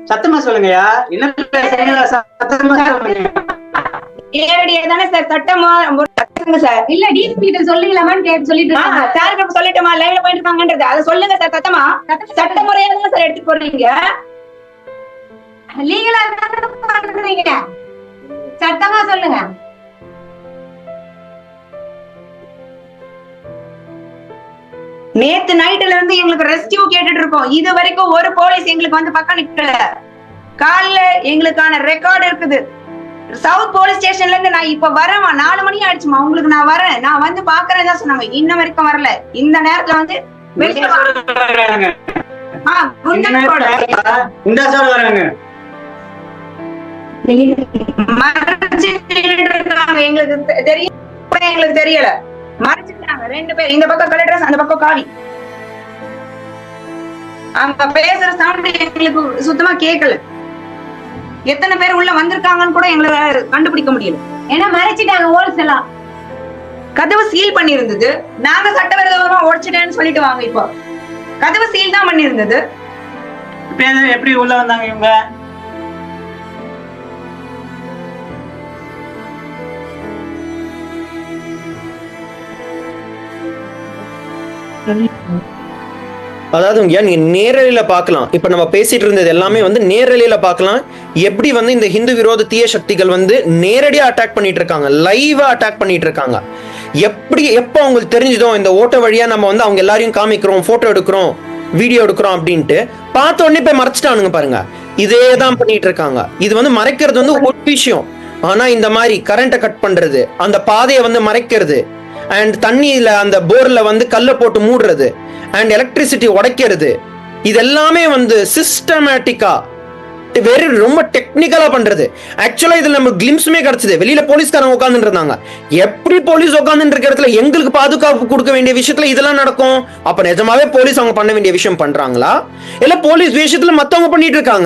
சத்தமா சொல்லுங்கய்யா. என்ன பேசுறீங்களா? சத்தமா சொல்லுங்க. நேரடியா தானே சார் சட்டமா சார். இல்ல டிஎஸ்பி கிட்ட சொல்லிக்கலாமான்னு கேட்டு சொல்லிட்டு சார் சொல்லிட்டோமா லைவ்ல போயிட்டு இருக்காங்கன்றது அதை சொல்லுங்க சார். சத்தமா சட்ட முறையா தான் சார் எடுத்து போடுறீங்க. லீகலா பண்றீங்க. சட்டமா சொல்லுங்க. நேத்து நைட்ல இருந்து எங்களுக்கு ரெஸ்கியூ கேட்டுட்டு இருக்கோம். இது வரைக்கும் ஒரு போலீஸ் எங்களுக்கு வந்து பக்கம் நிக்கல. காலைல எங்களுக்கான ரெக்கார்டு இருக்குது. சவுத் போலீஸ் ஸ்டேஷன்ல இருந்து நான் இப்ப வரேன். 4 மணி ஆயிடுச்சுமா. உங்களுக்கு நான் வரேன், நான் வந்து பாக்குறேன் தான் சொன்னாங்க. இன்ன வரைக்கும் வரல. இந்த நேரத்துல வந்து எங்களுக்கு தெரியல. மறைச்சிட்டாங்க 2 பேர். இந்த பக்கம் கலெக்டர், அந்த பக்கம் காவி. அவங்க பேசுற சவுண்ட் எங்களுக்கு சுத்தமா கேட்கல. எத்தனை பேர் உள்ள வந்திருக்காங்கன்னு கூட எங்களால கண்டுபிடிக்க முடியல. ஏன்னா மறைச்சிட்டாங்க. ஹோல்ஸ் எல்லாம் கதவு சீல் பண்ணி இருந்தது. நாங்க சட்டவிரோதமா உடைச்சிட்டேன்னு சொல்லிட்டு வாங்க. இப்போ கதவு சீல் தான் பண்ணி இருந்தது. எப்படி உள்ள வந்தாங்க இவங்க? அதாவது நீங்க நேரலையில பார்க்கலாம். இப்ப நம்ம பேசிட்டு இருந்தது எல்லாமே வந்து நேரலையில பார்க்கலாம். எப்படி வந்து இந்த ஹிந்து விரோத தீய சக்திகள் வந்து நேரடியா அட்டாக் பண்ணிட்டு இருக்காங்க, லைவா அட்டாக் பண்ணிட்டு இருக்காங்க. எப்போ அவங்களுக்கு தெரிஞ்சதோ இந்த ஓட்ட வழியா நம்ம வந்து அவங்க எல்லாரையும் காமிக்கிறோம், போட்டோ எடுக்கிறோம், வீடியோ எடுக்கிறோம் அப்படின்ட்டு பார்த்த உடனே போய் மறைச்சிட்டானுங்க பாருங்க. இதே தான் பண்ணிட்டு இருக்காங்க. இது வந்து மறைக்கிறது வந்து ஒரு விஷயம். ஆனா இந்த மாதிரி கரண்ட்டை கட் பண்றது, அந்த பாதையை வந்து மறைக்கிறது, அண்ட் தண்ணியில அந்த போர்ல வந்து கல்லை போட்டு மூடுறது, அண்ட் எலக்ட்ரிசிட்டி உடைக்கிறது, இது எல்லாமே வந்து சிஸ்டமேட்டிக்கா வெரி ரொம்ப டெக்னிக்கலா பண்றது. ஆக்சுவலா இதுல நம்ம கிளிம்ஸுமே கிடைச்சது. வெளியில போலீஸ்காரங்க உட்கார்ந்துட்டு இருந்தாங்க. எப்படி போலீஸ் உட்கார்ந்து இருக்க இடத்துல எங்களுக்கு பாதுகாப்பு கொடுக்க வேண்டிய விஷயத்துல இதெல்லாம் நடக்கும்? அப்ப நிஜமாவே போலீஸ் அவங்க பண்ண வேண்டிய விஷயம் பண்றாங்களா, இல்ல போலீஸ் விஷயத்துல மத்தவங்க பண்ணிட்டு இருக்காங்க?